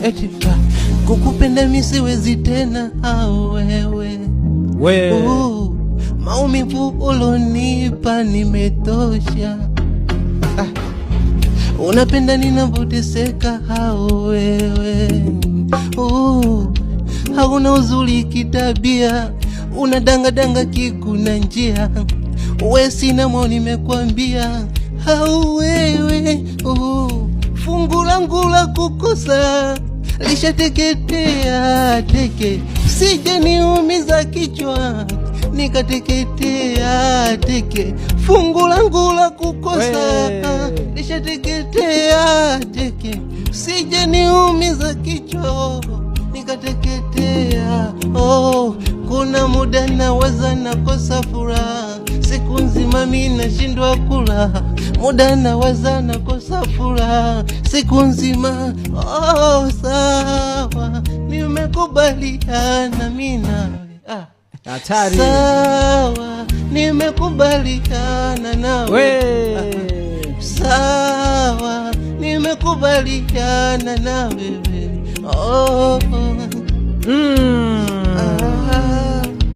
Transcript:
Eti kukupenda mimi siwezi tena wewe. Maumivu ulonipa nimetosha. Unapenda ninapoteseka wewe. Hauna uzuri kitabia, unadanga kikuna njia. Wewe sina moyo nimekwambia. Wewe fungu langu la kukosa lishateketea teke, sije niumiza kichwa nikateketea teke. Fungu langu la kukosa lishateketea teke, sije niumiza kichwa nikateketea. Kuna muda nawaza nakosa furaha, siku nzima mimi nashindwa kula. Muda nawaza nakosa furaha, siku nzima. Sawa, nimekubaliana mimi nawe. Hatari. Sawa, nimekubaliana nawe. Sawa, nimekubaliana nawe.